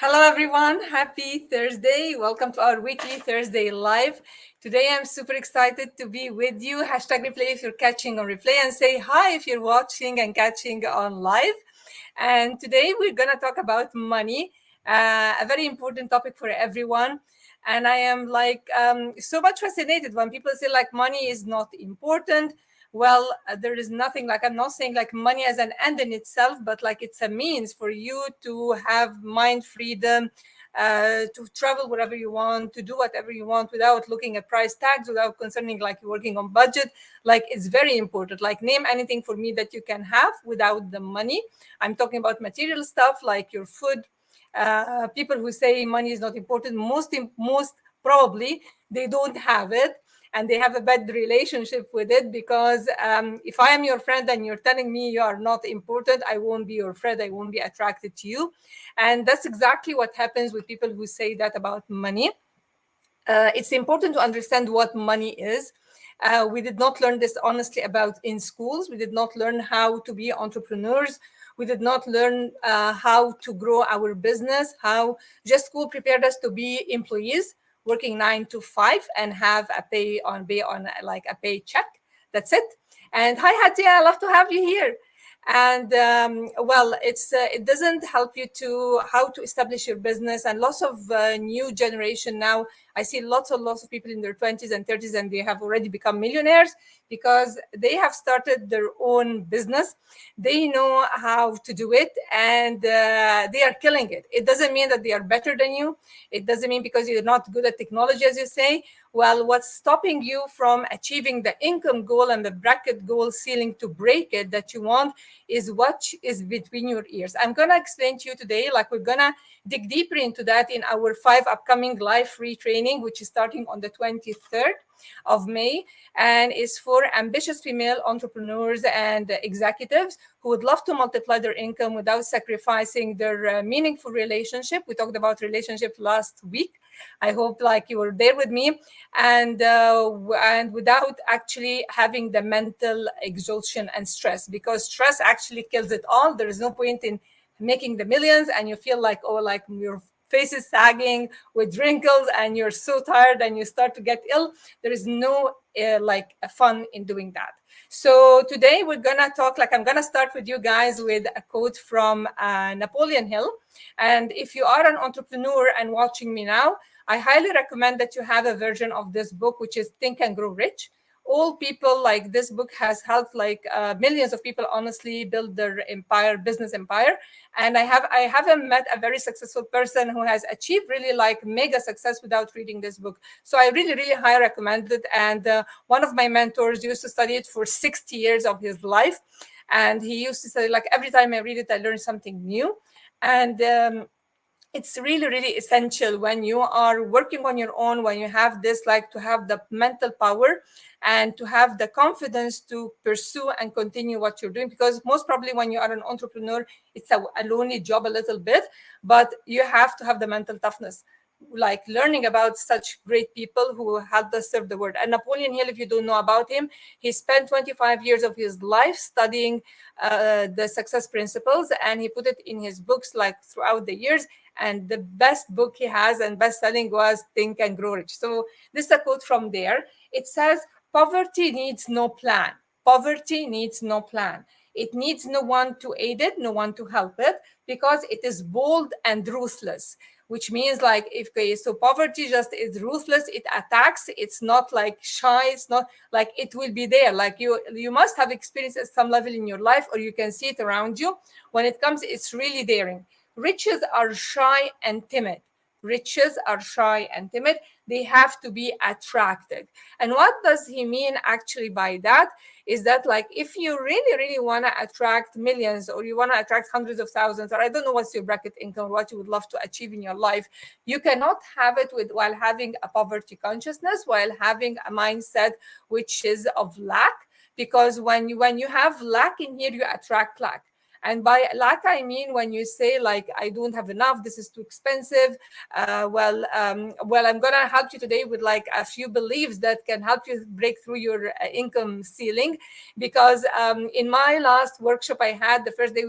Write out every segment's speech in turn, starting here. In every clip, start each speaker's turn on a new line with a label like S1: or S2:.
S1: Hello, everyone. Happy Thursday. Welcome to our weekly Thursday live. Today, I'm super excited to be with you. Hashtag replay if you're catching on replay, and say hi if you're watching and catching on live. And today, we're going to talk about money, a very important topic for everyone. And I am so much fascinated when people say like money is not important. Well, there is nothing like, I'm not saying like money as an end in itself, but like it's a means for you to have mind freedom, to travel wherever you want, to do whatever you want without looking at price tags, without concerning like you're working on budget. Like it's very important. Like name anything for me that you can have without the money. I'm talking about material stuff like your food. People who say money is not important, most probably they don't have it, and they have a bad relationship with it, because if I am your friend and you're telling me you are not important, I won't be your friend, I won't be attracted to you. And that's exactly what happens with people who say that about money. It's important to understand what money is. We did not learn this honestly about in schools. We did not learn how to be entrepreneurs. We did not learn how to grow our business. How just school prepared us to be employees, working 9 to 5 and have a pay on like a paycheck. That's it. And hi Hatia, I love to have you here. And well, it doesn't help you to how to establish your business. And lots of new generation now, I see lots of people in their 20s and 30s, and they have already become millionaires because they have started their own business. They know how to do it, and they are killing it. It doesn't mean that they are better than you. It doesn't mean because you're not good at technology, as you say. Well, what's stopping you from achieving the income goal and the bracket goal ceiling to break it that you want is what is between your ears. I'm going to explain to you today, like we're going to dig deeper into that in our 5 upcoming live free training, which is starting on the 23rd of May, and is for ambitious female entrepreneurs and executives who would love to multiply their income without sacrificing their meaningful relationship. We talked about relationship last week. I hope like you were there with me, and without actually having the mental exhaustion and stress, because stress actually kills it all. There is no point in making the millions and you feel like, oh, like your face is sagging with wrinkles and you're so tired and you start to get ill. There is no fun in doing that. So today we're gonna talk, like I'm gonna start with you guys with a quote from Napoleon Hill. And if you are an entrepreneur and watching me now, I highly recommend that you have a version of this book, which is Think and Grow Rich. All people, like this book has helped like millions of people honestly build their business empire. And I haven't met a very successful person who has achieved really like mega success without reading this book. So I really highly recommend it. And one of my mentors used to study it for 60 years of his life, and he used to say like every time I read it I learn something new. And it's really essential when you are working on your own, when you have this, like to have the mental power and to have the confidence to pursue and continue what you're doing. Because most probably when you are an entrepreneur, it's a lonely job a little bit, but you have to have the mental toughness, like learning about such great people who helped us serve the world. And Napoleon Hill, if you don't know about him, he spent 25 years of his life studying the success principles, and he put it in his books like throughout the years. And the best book he has and best selling was Think and Grow Rich. So this is a quote from there. It says, poverty needs no plan. Poverty needs no plan. It needs no one to aid it, no one to help it, because it is bold and ruthless. Which means like, if okay, so poverty just is ruthless, it attacks, it's not like shy, it's not like it will be there. Like you must have experienced at some level in your life, or you can see it around you. When it comes, it's really daring. Riches are shy and timid. Riches are shy and timid. They have to be attracted. And what does he mean actually by that? Is that like, if you really want to attract millions, or you want to attract hundreds of thousands, or I don't know what's your bracket income, what you would love to achieve in your life, you cannot have it while having a poverty consciousness, while having a mindset which is of lack. Because when you have lack in here, you attract lack. And by lack, I mean when you say like, I don't have enough, this is too expensive. Well, I'm gonna help you today with like a few beliefs that can help you break through your income ceiling. Because in my last workshop I had, the first day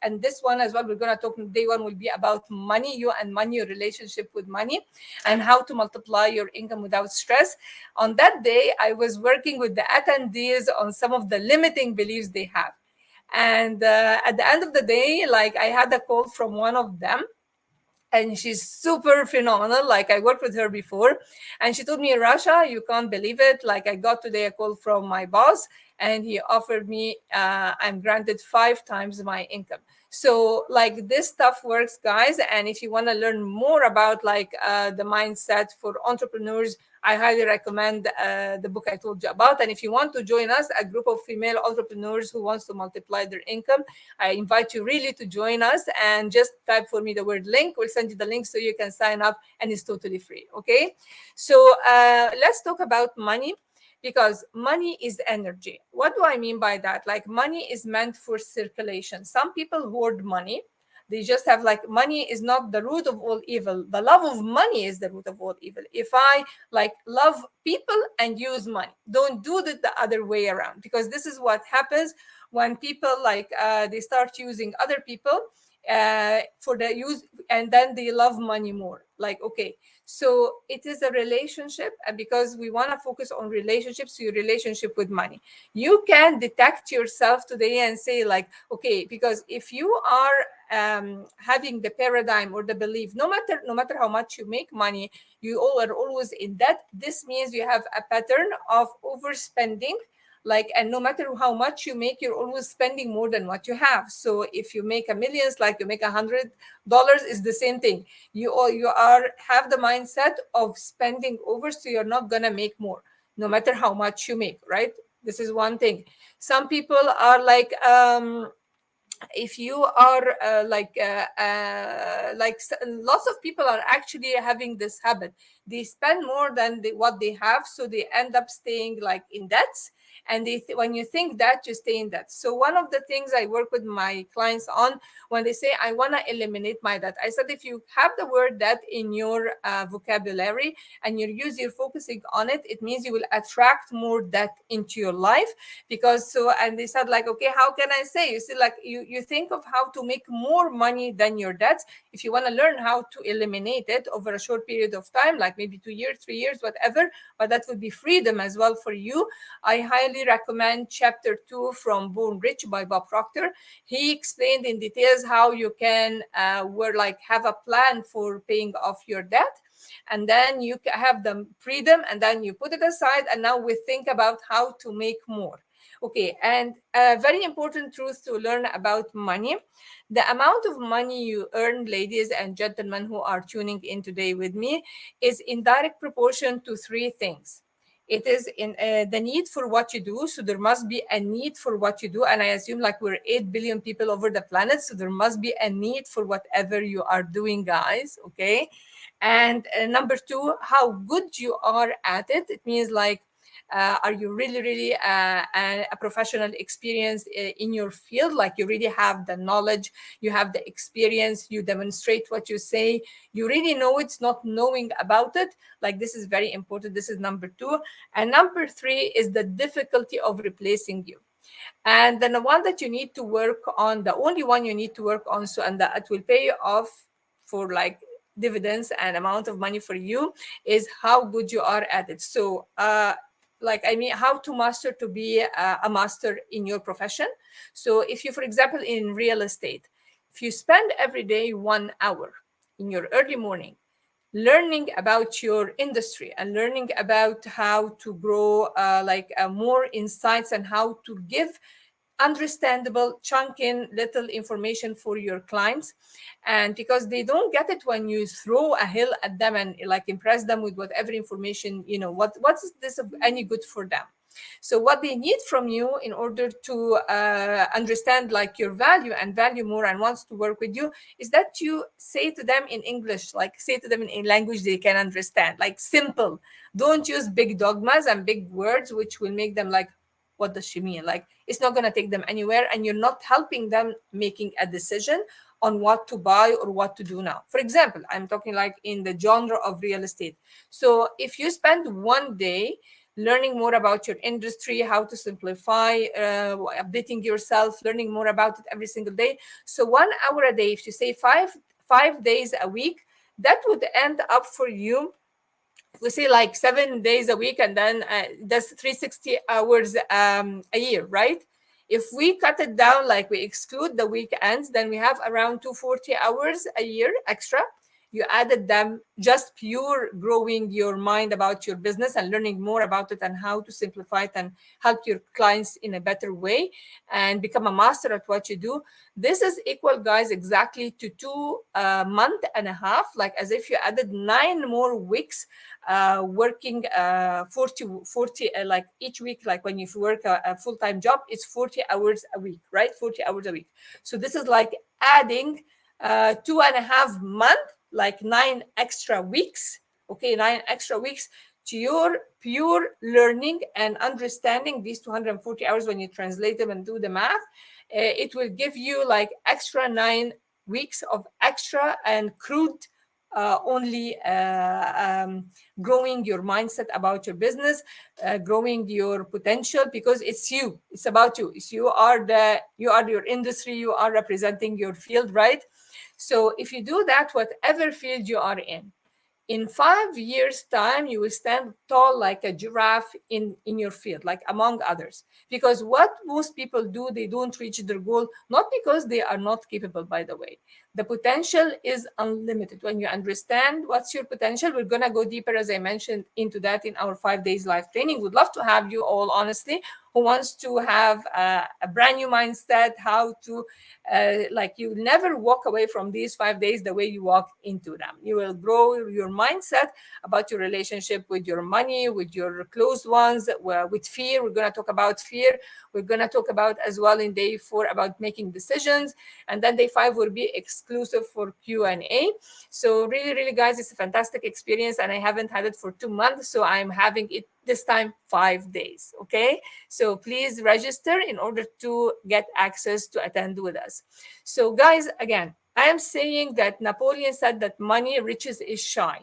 S1: and this one as well, we're gonna talk. Day one will be about money, you and money, your relationship with money, and how to multiply your income without stress. On that day, I was working with the attendees on some of the limiting beliefs they have. And at the end of the day, like, I had a call from one of them, and she's super phenomenal. Like, I worked with her before, and she told me, Rasha, you can't believe it. Like, I got today a call from my boss, and he offered me, I'm granted 5 times my income. So like, this stuff works, guys. And if you want to learn more about like the mindset for entrepreneurs, I highly recommend the book I told you about. And if you want to join us, a group of female entrepreneurs who wants to multiply their income, I invite you really to join us, and just type for me the word link. We'll send you the link so you can sign up, and it's totally free. Okay. So let's talk about money, because money is energy. What do I mean by that? Like, money is meant for circulation. Some people hoard money. They just have, like, money is not the root of all evil. The love of money is the root of all evil. If I like love people and use money, don't do it the other way around, because this is what happens when people like they start using other people for the use, and then they love money more. Like, okay, so it is a relationship, and because we want to focus on relationships, your relationship with money, you can detect yourself today and say like, okay, because if you are having the paradigm or the belief, no matter how much you make money, you all are always in debt, this means you have a pattern of overspending. Like, and no matter how much you make, you're always spending more than what you have. So if you make a millions, like you make $100, is the same thing. You are have the mindset of spending over, so you're not gonna make more no matter how much you make, right? This is one thing. Some people are like if you are lots of people are actually having this habit. They spend more than what they have, so they end up staying like in debts. And when you think that, you stay in debt. So one of the things I work with my clients on, when they say, I want to eliminate my debt, I said, if you have the word debt in your vocabulary and you're focusing on it, it means you will attract more debt into your life. Because so, and they said like, okay, how can I say? You see, like, you think of how to make more money than your debts. If you want to learn how to eliminate it over a short period of time, like maybe 2 years, 3 years, whatever, but that would be freedom as well for you, I highly recommend chapter 2 from Born Rich by Bob Proctor. He explained in details how you can have a plan for paying off your debt, and then you have the freedom, and then you put it aside, and now we think about how to make more. Okay, and a very important truth to learn about money: the amount of money you earn, ladies and gentlemen who are tuning in today with me, is in direct proportion to three things. It is in the need for what you do. So there must be a need for what you do. And I assume like we're 8 billion people over the planet. So there must be a need for whatever you are doing, guys. Okay. And number two, how good you are at it. It means like, are you really a professional experience in your field? Like, you really have the knowledge, you have the experience, you demonstrate what you say, you really know it's not knowing about it. Like, this is very important. This is number two. And number three is the difficulty of replacing you. And then the one that you need to work on, the only one you need to work on, so and that it will pay you off for like dividends and amount of money for you, is how good you are at it. So how to master, to be a master in your profession. So if you, for example, in real estate, if you spend every day 1 hour in your early morning learning about your industry and learning about how to grow more insights and how to give understandable chunking little information for your clients. And because they don't get it when you throw a hill at them and like impress them with whatever information, what's this of any good for them. So what they need from you in order to understand like your value and value more and wants to work with you, is that you say to them in English, like say to them in language they can understand, like simple. Don't use big dogmas and big words which will make them like, what does she mean? Like, it's not going to take them anywhere, and you're not helping them making a decision on what to buy or what to do now. For example, I'm talking like in the genre of real estate. So if you spend one day learning more about your industry, how to simplify, updating yourself, learning more about it every single day. So 1 hour a day, if you say five days a week, that would end up for you, we say like 7 days a week, and then that's 360 hours a year, right? If we cut it down, like we exclude the weekends, then we have around 240 hours a year extra. You added them just pure growing your mind about your business and learning more about it and how to simplify it and help your clients in a better way and become a master at what you do. This is equal, guys, exactly to 2 month and a half, like as if you added 9 more weeks working 40 like each week, like when you work a full-time job, it's 40 hours a week, right? 40 hours a week. So this is like adding 2.5 month, like 9 extra weeks, okay, 9 extra weeks to your pure learning and understanding these 240 hours. When you translate them and do the math, it will give you like extra 9 weeks of extra and crude only growing your mindset about your business, growing your potential, because it's you, it's about you. It's you are your industry, you are representing your field, right? So if you do that, whatever field you are in 5 years time, you will stand tall like a giraffe in your field, like among others. Because what most people do, they don't reach their goal, not because they are not capable, by the way. The potential is unlimited. When you understand what's your potential, we're going to go deeper, as I mentioned, into that in our 5 days live training. Would love to have you all, honestly, who wants to have a brand new mindset, how to like you never walk away from these 5 days the way you walk into them. You will grow your mindset about your relationship with your money, with your close ones, with fear. We're going to talk about fear. We're going to talk about as well in day 4 about making decisions, and then day 5 will be exclusive for Q&A. So really, really, guys, it's a fantastic experience, and I haven't had it for 2 months, so I'm having it this time 5 days. Okay, so please register in order to get access to attend with us. So guys, again, I am saying that Napoleon said that money riches is shy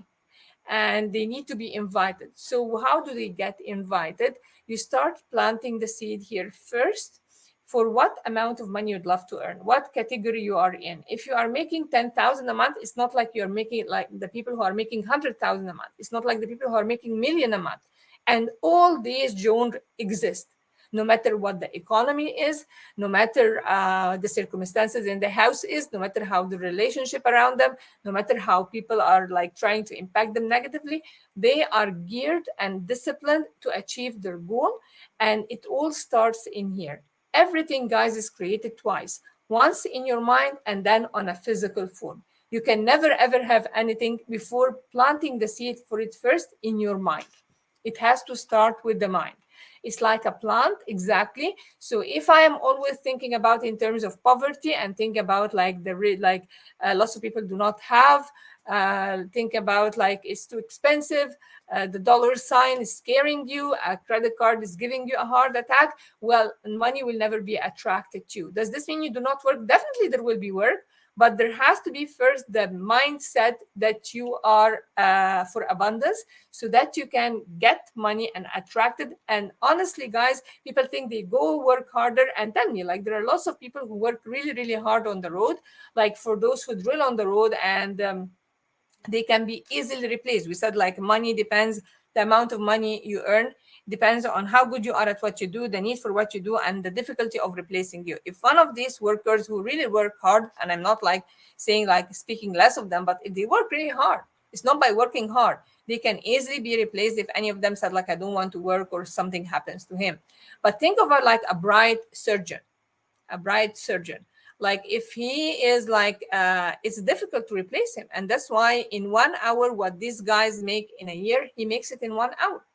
S1: and they need to be invited. So how do they get invited? You start planting the seed here first for what amount of money you'd love to earn, what category you are in. If you are making 10,000 a month, it's not like you're making like the people who are making 100,000 a month. It's not like the people who are making million a month. And all these don't exist. No matter what the economy is, no matter the circumstances in the house is, no matter how the relationship around them, no matter how people are like trying to impact them negatively, they are geared and disciplined to achieve their goal. And it all starts in here. Everything, guys, is created twice, once in your mind and then on a physical form. You can never ever have anything before planting the seed for it first in your mind. It has to start with the mind. It's like a plant, exactly. So if I am always thinking about in terms of poverty and think about like lots of people do not have, think about like it's too expensive, the dollar sign is scaring you, a credit card is giving you a heart attack, well, money will never be attracted to you. Does this mean you do not work? Definitely there will be work, but there has to be first the mindset that you are for abundance, so that you can get money and attract it. And honestly, guys, people think they go work harder, and tell me, like, there are lots of people who work really, really hard on the road, like for those who drill on the road, and they can be easily replaced. We said like money depends, the amount of money you earn depends on how good you are at what you do, the need for what you do, and the difficulty of replacing you. If one of these workers who really work hard, and I'm not like saying like speaking less of them, but if they work really hard, it's not by working hard, they can easily be replaced if any of them said like I don't want to work or something happens to him. But think of it like a bright surgeon, a bright surgeon. Like if he is like it's difficult to replace him, and that's why in 1 hour what these guys make in a year, he makes it in 1 hour,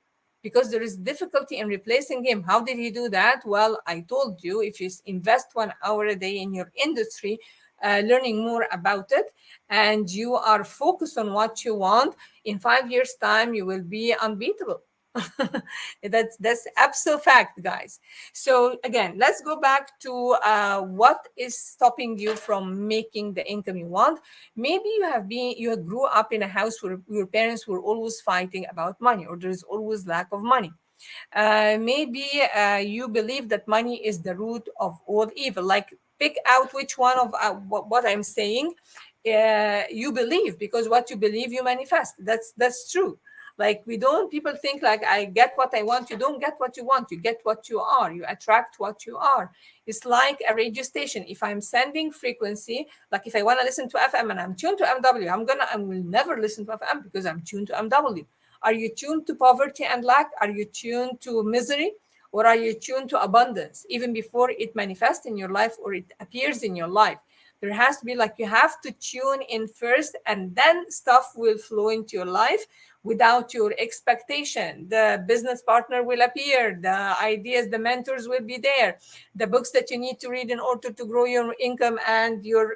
S1: because there is difficulty in replacing him. How did he do that? Well, I told you, if you invest 1 hour a day in your industry, learning more about it, and you are focused on what you want, in 5 years time you will be unbeatable. That's absolute fact, guys. So again, let's go back to what is stopping you from making the income you want. Maybe you grew up in a house where your parents were always fighting about money, or there's always lack of money. Maybe you believe that money is the root of all evil. Like, pick out which one of what I'm saying you believe, because what you believe you manifest. That's true. Like, we don't people think like, I get what I want. You don't get what you want, you get what you are. You attract what you are. It's like a radio station. If I'm sending frequency, like if I want to listen to FM and I'm tuned to MW, I will never listen to FM because I'm tuned to MW. Are you tuned to poverty and lack? Are you tuned to misery? Or are you tuned to abundance even before it manifests in your life or it appears in your life? There has to be, like, you have to tune in first, and then stuff will flow into your life without your expectation. The business partner will appear, the ideas, the mentors will be there, the books that you need to read in order to grow your income and your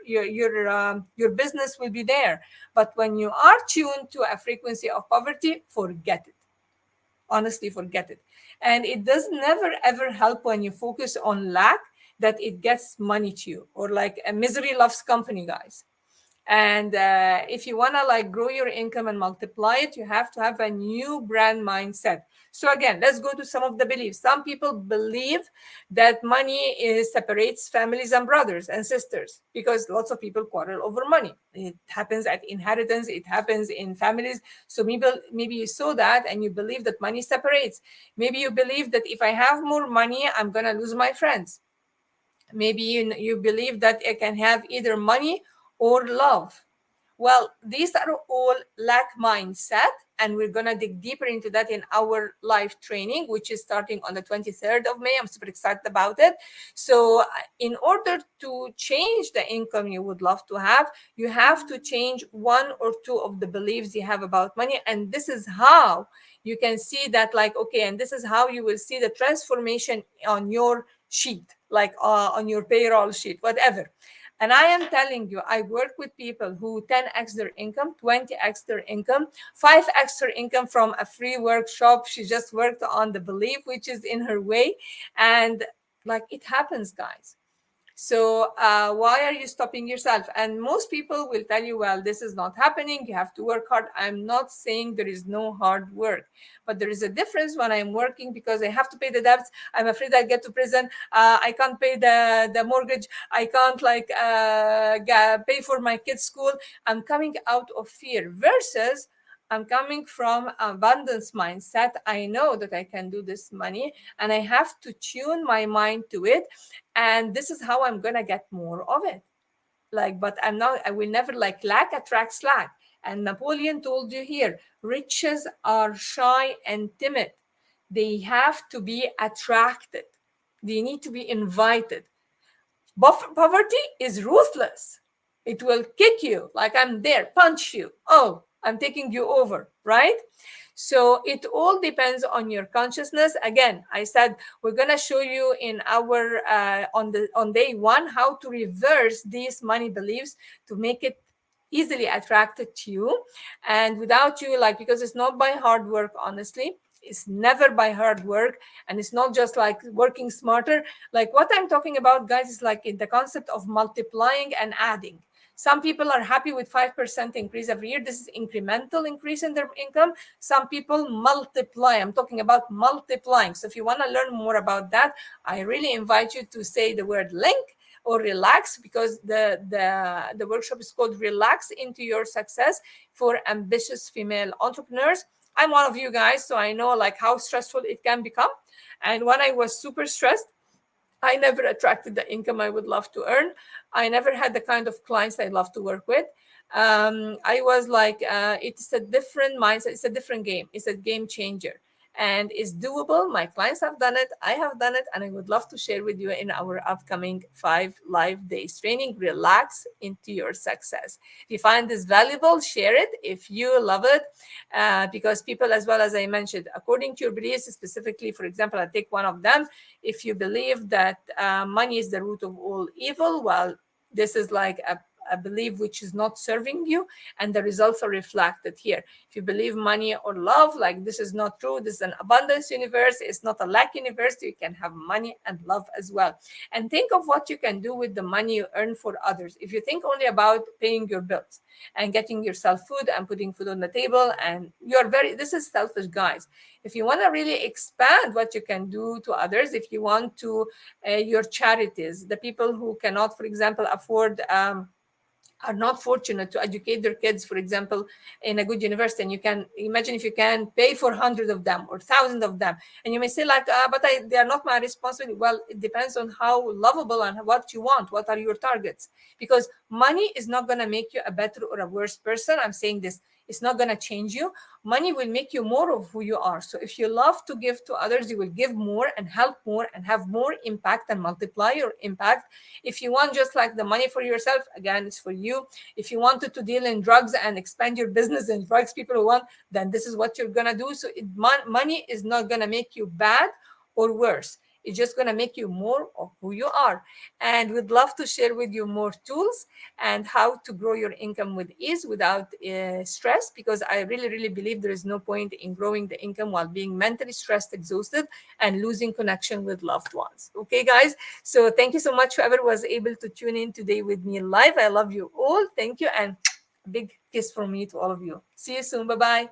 S1: business will be there. But when you are tuned to a frequency of poverty, forget it. Honestly, forget it. And it does never ever help when you focus on lack, that it gets money to you, or like a misery loves company, guys. And if you want to like grow your income and multiply it, you have to have a new brand mindset. So again, let's go to some of the beliefs. Some people believe that money separates families and brothers and sisters, because lots of people quarrel over money. It happens at inheritance, it happens in families. So maybe you saw that and you believe that money separates. Maybe you believe that if I have more money, I'm going to lose my friends. Maybe you believe that I can have either money or love. Well, these are all lack mindset, and we're going to dig deeper into that in our live training, which is starting on the 23rd of May. I'm super excited about it. So in order to change the income you would love to have, you have to change one or two of the beliefs you have about money. And this is how you can see that, like, okay, and this is how you will see the transformation on your sheet, like on your payroll sheet, whatever. And I am telling you, I work with people who 10x their income, 20x their income, 5x their income from a free workshop. She just worked on the belief which is in her way. And like, it happens, guys. So why are you stopping yourself? And most people will tell you, well, this is not happening, you have to work hard. I'm not saying there is no hard work, but there is a difference when I'm working because I have to pay the debts. I'm afraid I'll get to prison. I can't pay the mortgage. I can't like pay for my kids' school. I'm coming out of fear, versus I'm coming from abundance mindset. I know that I can do this money, and I have to tune my mind to it, and this is how I'm gonna get more of it. Like, but I will never, like, lack attracts lack. And Napoleon told you here, riches are shy and timid. They have to be attracted, they need to be invited. Poverty is ruthless. It will kick you, like, I'm there, punch you. Oh, I'm taking you over, right? So it all depends on your consciousness. Again, I said we're gonna show you in our on day one how to reverse these money beliefs to make it easily attracted to you, and without you, like, because it's not by hard work. Honestly, it's never by hard work, and it's not just like working smarter. Like, what I'm talking about, guys, is like in the concept of multiplying and adding. Some people are happy with 5% increase every year. This is incremental increase in their income. Some people multiply. I'm talking about multiplying. So if you want to learn more about that, I really invite you to say the word link or relax, because the workshop is called Relax into Your Success for Ambitious Female Entrepreneurs. I'm one of you guys, so I know like how stressful it can become. And when I was super stressed, I never attracted the income I would love to earn. I never had the kind of clients I love to work with. I was like, it's a different mindset. It's a different game. It's a game changer, and it's doable. My clients have done it. I have done it, and I would love to share with you in our upcoming 5 live days training. Relax into your success. If you find this valuable, share it. If you love it, because people, as well as I mentioned, according to your beliefs, specifically, for example, I take one of them. If you believe that money is the root of all evil, well, this is like a belief which is not serving you, and the results are reflected here. If you believe money or love, like this is not true, this is an abundance universe, it's not a lack universe, you can have money and love as well. And think of what you can do with the money you earn for others. If you think only about paying your bills and getting yourself food and putting food on the table, and you're very, this is selfish, guys. If you want to really expand what you can do to others, if you want to, your charities, the people who cannot, for example, afford, are not fortunate to educate their kids, for example, in a good university, and you can imagine if you can pay for hundreds of them or thousands of them, and you may say like, but they are not my responsibility. Well, it depends on how lovable and what you want, what are your targets, because money is not going to make you a better or a worse person. I'm saying this, it's not going to change you. Money will make you more of who you are. So if you love to give to others, you will give more and help more and have more impact and multiply your impact. If you want just like the money for yourself, again, it's for you. If you wanted to deal in drugs and expand your business in drugs, people who want, then this is what you're going to do. So money is not going to make you bad or worse. It's just going to make you more of who you are. And we'd love to share with you more tools and how to grow your income with ease without stress, because I really, really believe there is no point in growing the income while being mentally stressed, exhausted, and losing connection with loved ones. Okay, guys? So thank you so much, whoever was able to tune in today with me live. I love you all. Thank you. And a big kiss from me to all of you. See you soon. Bye bye.